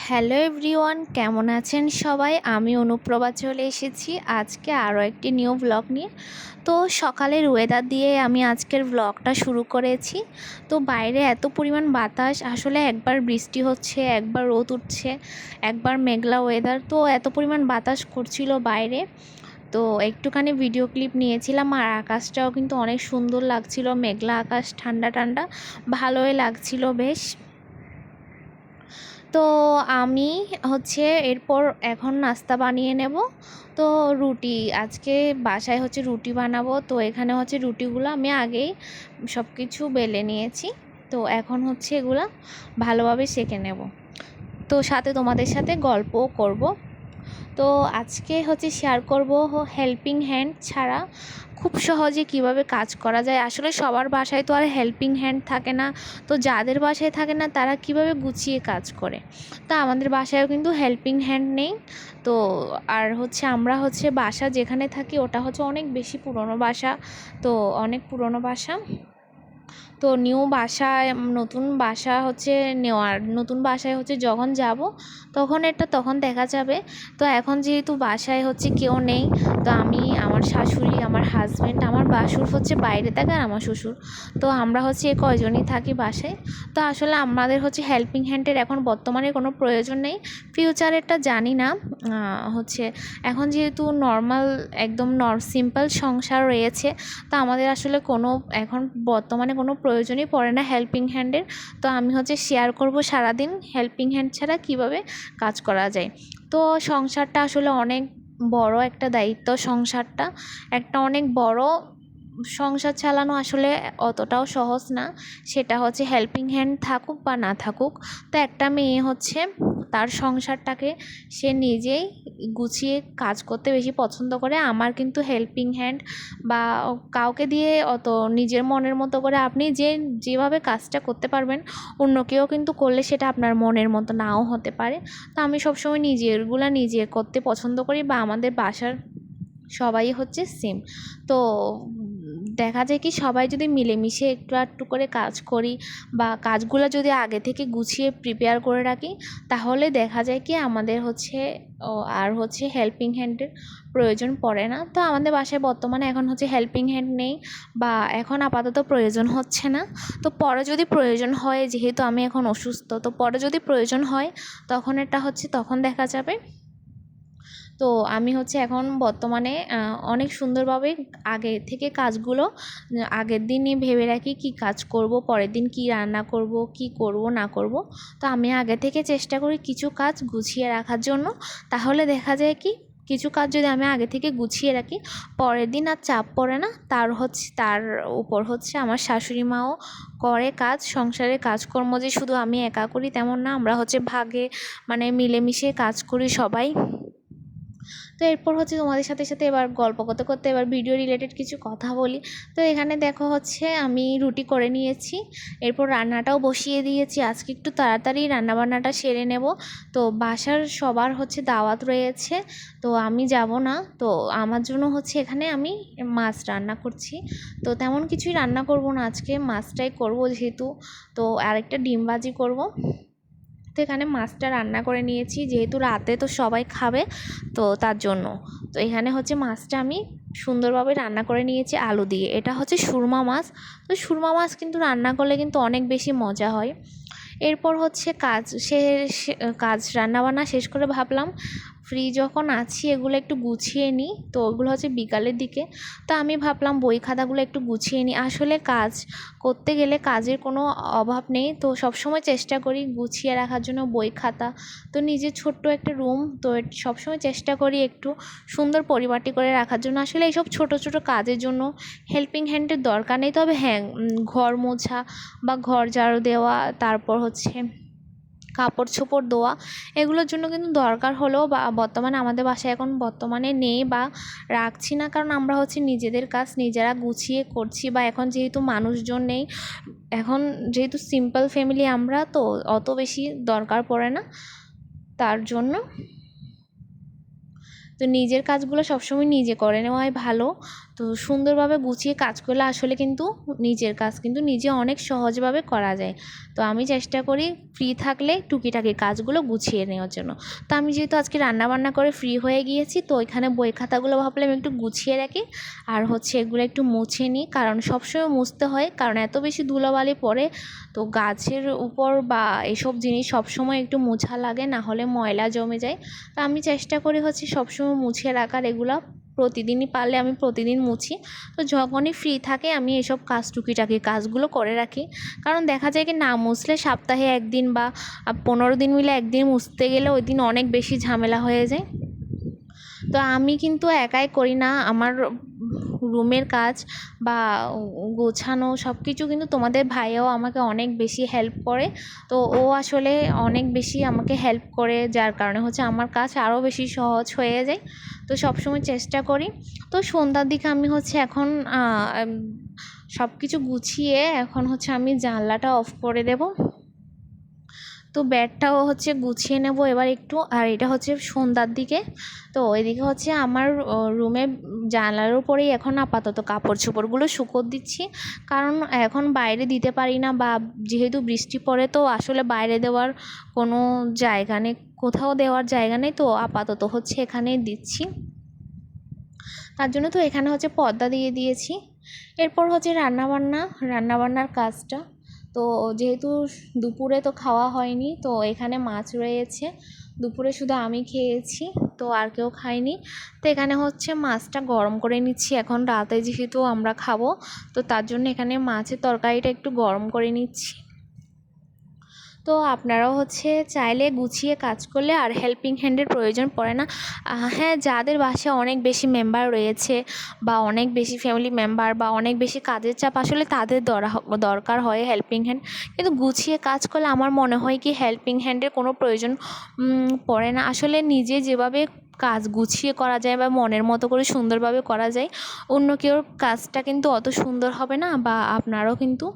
Hello everyone, কেমন আছেন সবাই? আমি অনুপ্রভা চলে এসেছি আজকে আরও একটি নিউ ব্লগ নিয়ে। তো সকালের ওয়েদার দিয়ে আমি আজকের ব্লগটা শুরু করেছি। তো বাইরে এত পরিমাণ বাতাস, আসলে একবার বৃষ্টি হচ্ছে, একবার রোদ উঠছে, একবার মেঘলা ওয়েদার। তো এত পরিমাণ বাতাস করছিল বাইরে, তো একটুখানি ভিডিও ক্লিপ নিয়েছিলাম। আর আকাশটাও কিন্তু অনেক সুন্দর লাগছিল, মেঘলা আকাশ, ঠান্ডা ঠান্ডা, ভালোই লাগছিল বেশ। তো আমি এরপর এখন নাস্তা বানিয়ে নেব। তো রুটি আজকে বাসায় রুটি বানাবো। তো এখানে রুটিগুলো আমি আগেই সব কিছু বেলে নিয়েছি। তো এখন এগুলা ভালোভাবে সেঁকে নেব। তো সাথে তোমাদের সাথে গল্পও করব। তো আজকে শেয়ার করব হেল্পিং হ্যান্ড ছাড়া খুব সহজে কিভাবে কাজ করা যায়। আসলে সবার বাসায় তো আর হেল্পিং হ্যান্ড থাকে না। তো যাদের বাসায় থাকে না তারা কিভাবে গুছিয়ে কাজ করে। তা আমাদের বাসায়ও কিন্তু হেল্পিং হ্যান্ড নেই। তো আর আমরা বাসা যেখানে থাকি ওটা অনেক বেশি পুরনো বাসা। তো অনেক পুরনো বাসা। তো নিউ বাসায় নতুন বাসা নেওয়ার নতুন বাসায় যখন যাব তখন দেখা যাবে। তো এখন যেহেতু বাসায় কেউ নেই, তো আমি, আমার শাশুড়ি, আমার হাজব্যান্ড, আমার বাসুর বাইরে থাকে আর আমার শ্বশুর, তো আমরা এই কয়জনই থাকি বাসায়। তো আসলে আমাদের হেল্পিং হ্যান্ডের এখন বর্তমানে কোনো প্রয়োজন নেই। ফিউচারেরটা জানি না। এখন যেহেতু নর্মাল একদম সিম্পল সংসার রয়েছে, তো আমাদের আসলে কোনো এখন বর্তমানে কোনো প্রয়োজনই পড়ে না হেল্পিং হ্যান্ডের। তো আমি শেয়ার করব সারাদিন হেল্পিং হ্যান্ড ছাড়া কিভাবে কাজ করা যায়। তো সংসারটা আসলে অনেক বড় একটা দায়িত্ব। সংসারটা একটা অনেক বড়। সংসার চালানো আসলে অতটাও সহজ না। সেটা হেল্পিং হ্যান্ড থাকুক বা না থাকুক। তো একটা মেয়ে তার সংসারটাকে সে নিজেই গুছিয়ে কাজ করতে বেশি পছন্দ করে। আমার কিন্তু হেল্পিং হ্যান্ড বা কাউকে দিয়ে অত নিজের মনের মতো করে আপনি যেভাবে কাজটা করতে পারবেন, অন্য কেউ কিন্তু করলে সেটা আপনার মনের মতো নাও হতে পারে। তো আমি সবসময় নিজে করতে পছন্দ করি, বা আমাদের বাসার সবাই সেম। তো দেখা যায় কি, সবাই যদি মিলেমিশে একটু আধটু করে কাজ করি বা কাজগুলো যদি আগে থেকে গুছিয়ে প্রিপেয়ার করে রাখি, তাহলে দেখা যায় কি আমাদের আর হেল্পিং হ্যান্ডের প্রয়োজন পড়ে না। তো আমাদের বাসায় বর্তমানে এখন হেল্পিং হ্যান্ড নেই, বা এখন আপাতত প্রয়োজন হচ্ছে না। তো পরে যদি প্রয়োজন হয়, যেহেতু আমি এখন অসুস্থ, তো পরে যদি প্রয়োজন হয় তখন তখন দেখা যাবে। তো আমি এখন বর্তমানে অনেক সুন্দরভাবে আগে থেকে কাজগুলো আগের দিনই ভেবে রাখি, কি কাজ করব, পরের দিন কি রান্না করব, কি করব না করব। তো আমি আগে থেকে চেষ্টা করি কিছু কাজ গুছিয়ে রাখার জন্য। তাহলে দেখা যায় কি, কিছু কাজ যদি আমি আগে থেকে গুছিয়ে রাখি, পরের দিন আর চাপ পড়ে না। তার উপর আমার শাশুড়ি মাও করে কাজ। সংসারের কাজকর্ম যে শুধু আমি একা করি তেমন না, আমরা ভাগে মানে মিলেমিশে কাজ করি সবাই। তো এরপর তোমাদের সাথে এবার গল্প করতে করতে এবার ভিডিও রিলেটেড কিছু কথা বলি। তো এখানে দেখো আমি রুটি করে নিয়েছি, এরপর রান্নাটাও বসিয়ে দিয়েছি। আজকে একটু তাড়াতাড়ি রান্নাবান্নাটা সেরে নেব। তো বাসার সবার দাওয়াত রয়েছে, তো আমি যাব না। তো আমার জন্য এখানে আমি মাছ রান্না করছি। তো তেমন কিছুই রান্না করব না আজকে, মাছটাই করব যেহেতু। তো আরেকটা ডিম ভাজি করব। তো এখানে মাছটা রান্না করে নিয়েছি, যেহেতু রাতে তো সবাই খাবে, তো তার জন্য। তো এখানে মাছটা আমি সুন্দরভাবে রান্না করে নিয়েছি আলু দিয়ে। এটা সুরমা মাছ। তো সুরমা মাছ কিন্তু রান্না করলে কিন্তু অনেক বেশি মজা হয়। এরপর কাজ রান্নাবান্না শেষ করে ভাবলাম ফ্রি যখন আছি এগুলো একটু গুছিয়ে নিই। তো ওগুলো বিকালের দিকে। তো আমি ভাবলাম বই খাতাগুলো একটু গুছিয়ে নিই। আসলে কাজ করতে গেলে কাজের কোনো অভাব নেই, তো সবসময় চেষ্টা করি গুছিয়ে রাখার জন্য বই খাতা। তো নিজের ছোট্ট একটা রুম, তো সবসময় চেষ্টা করি একটু সুন্দর পরিপাটি করে রাখার জন্য। আসলে এইসব ছোট ছোট কাজের জন্য হেল্পিং হ্যান্ডের দরকার নেই। তবে হ্যাঁ, ঘর মোছা বা ঘর ঝাড়ু দেওয়া, তারপর কাপড় চোপড় ধোয়া, এগুলোর জন্য কিন্তু দরকার হলেও বা বর্তমানে আমাদের বাসায় এখন বর্তমানে নেই বা রাখছি না, কারণ আমরা নিজেদের কাজ নিজেরা গুছিয়ে করছি। বা এখন যেহেতু মানুষজন নেই, এখন যেহেতু সিম্পল ফ্যামিলি আমরা, তো অত বেশি দরকার পড়ে না তার জন্য। তো নিজের কাজগুলো সবসময় নিজে করে নেওয়াই ভালো। তো সুন্দরভাবে গুছিয়ে কাজ করলে আসলে কিন্তু নিজের কাজ কিন্তু নিজে অনেক সহজভাবে করা যায়। তো আমি চেষ্টা করি ফ্রি থাকলে টুকিটাকি কাজগুলো গুছিয়ে নেওয়ার জন্য। তো আমি যেহেতু আজকে রান্নাবান্না করে ফ্রি হয়ে গিয়েছি, তো এখানে বই খাতাগুলো ভাবলাম একটু গুছিয়ে রাখি, আর এগুলো একটু মুছে নিই, কারণ সবসময় মুছতে হয়, কারণ এত বেশি ধুলোবালি পড়ে। তো গাছের উপর বা এসব জিনিস সবসময় একটু মোছা লাগে, না হলে ময়লা জমে যায়। তো আমি চেষ্টা করি সবসময় মুছে রাখার, এগুলো প্রতিদিনই পারলে আমি প্রতিদিন মুছি। তো যখনই ফ্রি থাকে আমি এসব কাজ টুকিটাকি কাজগুলো করে রাখি, কারণ দেখা যায় কি না মুছলে সপ্তাহে একদিন বা 15 দিন মিলে একদিন মুছতে গেলে ওই দিন অনেক বেশি ঝামেলা হয়ে যায়। তো আমি কিন্তু একাই করি না, আমার রুমের কাজ বা গোছানো সব কিছু কিন্তু তোমাদের ভাইয়াও আমাকে অনেক বেশি হেল্প করে। তো ও আসলে অনেক বেশি আমাকে হেল্প করে, যার কারণে আমার কাজ আরও বেশি সহজ হয়ে যায়। তো সবসময় চেষ্টা করি। তো সন্ধ্যার দিকে আমি এখন সব কিছু গুছিয়ে এখন আমি জানলাটা অফ করে দেব। তো বেডটাও গুছিয়ে নেব এবার একটু, আর এটা সন্ধ্যার দিকে। তো এদিকে আমার রুমে জানলার উপরেই এখন আপাতত কাপড় চোপড়গুলো শুকোতে দিচ্ছি, কারণ এখন বাইরে দিতে পারি না, বা যেহেতু বৃষ্টি পড়ে তো আসলে বাইরে দেওয়ার কোনো জায়গা নেই, কোথাও দেওয়ার জায়গা নেই, তো আপাতত এখানেই দিচ্ছি। তার জন্য তো এখানে পর্দা দিয়ে দিয়েছি। এরপর রান্নাবান্নার কাজটা। তো যেহেতু দুপুরে তো খাওয়া হয়নি, তো এখানে মাছ রয়েছে, দুপুরে শুধু আমি খেয়েছি, তো আর কেউ খায়নি। তো এখানে মাছটা গরম করে নিচ্ছি, এখন রাতে যেহেতু আমরা খাবো, তো তার জন্য এখানে মাছের তরকারিটা একটু গরম করে নিচ্ছি। তো আপনারাও চাইলে গুছিয়ে কাজ করলে আর হেল্পিং হ্যান্ডের প্রয়োজন পড়ে না। হ্যাঁ, যাদের বাসায় অনেক বেশি মেম্বার রয়েছে বা অনেক বেশি ফ্যামিলি মেম্বার বা অনেক বেশি কাজের চাপ, আসলে তাদের দরকার হয় হেল্পিং হ্যান্ড। কিন্তু গুছিয়ে কাজ করলে আমার মনে হয় কি হেল্পিং হ্যান্ডের কোনো প্রয়োজন পড়ে না। আসলে নিজে যেভাবে কাজ গুছিয়ে করা যায় বা মনের মতো করে সুন্দরভাবে করা যায়, অন্য কেউ কাজটা কিন্তু অত সুন্দর হবে না, বা আপনারও কিন্তু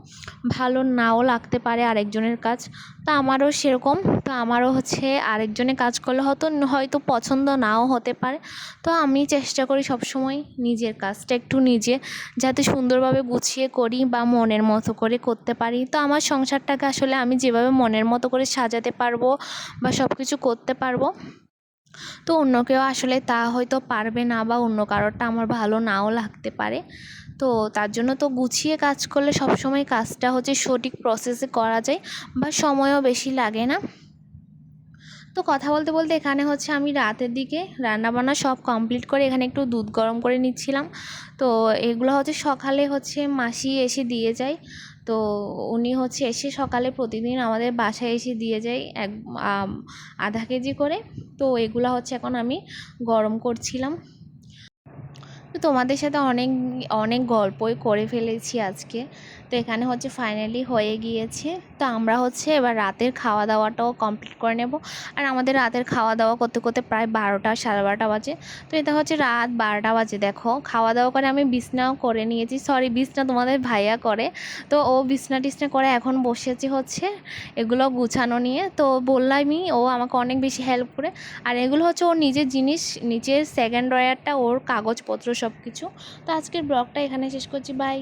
ভালো নাও লাগতে পারে আরেকজনের কাজ। তো আমারও সেরকম, তো আমারও আরেকজনের কাজ করলে হয়তো পছন্দ নাও হতে পারে। তো আমি চেষ্টা করি সবসময় নিজের কাজটা একটু নিজে যাতে সুন্দরভাবে গুছিয়ে করি বা মনের মতো করে করতে পারি। তো আমার সংসারটাকে আসলে আমি যেভাবে মনের মতো করে সাজাতে পারবো বা সব কিছু করতে পারবো, তো অন্য কেউ আসলে তা হয়তো পারবে না, বা অন্য কারোরটা আমার ভালো নাও লাগতে পারে। তো তার জন্য তো গুছিয়ে কাজ করলে সবসময় কাজটা সঠিক প্রসেসে করা যায়, বা সময়ও বেশি লাগে না। তো কথা বলতে বলতে এখানে আমি রাতের দিকে রান্নাবান্না সব কমপ্লিট করে এখানে একটু দুধ গরম করে নিচ্ছিলাম। তো এগুলো সকালে মাসি এসে দিয়ে যায়। তো উনি এসে সকালে প্রতিদিন আমাদের বাসায় এসে দিয়ে যায় আধা কেজি করে। তো এগুলো এখন আমি গরম করছিলাম। তো তোমাদের সাথে অনেক অনেক গল্পই করে ফেলেছি আজকে। তো এখানে ফাইনালি হয়ে গিয়েছে। তো আমরা এবার রাতের খাওয়া দাওয়াটাও কমপ্লিট করে নেব। আর আমাদের রাতের খাওয়া দাওয়া করতে করতে প্রায় 12টা 12:30 বাজে। তো এটা রাত 12টা বাজে। দেখো খাওয়া দাওয়া করে আমি বিছনাও করে নিয়েছি, সরি বিছনা তোমাদের ভাইয়া করে। তো ও বিছনা টিছনা করে এখন বসেছি এগুলো গুছানো নিয়ে। তো বললামই ও আমাকে অনেক বেশি হেল্প করে। আর এগুলো ওর নিজের জিনিস, নিচের সেকেন্ড ড্রয়ারটা ওর কাগজপত্র সব কিছু। তো আজকের ব্লগটা এখানে শেষ করছি, বাই।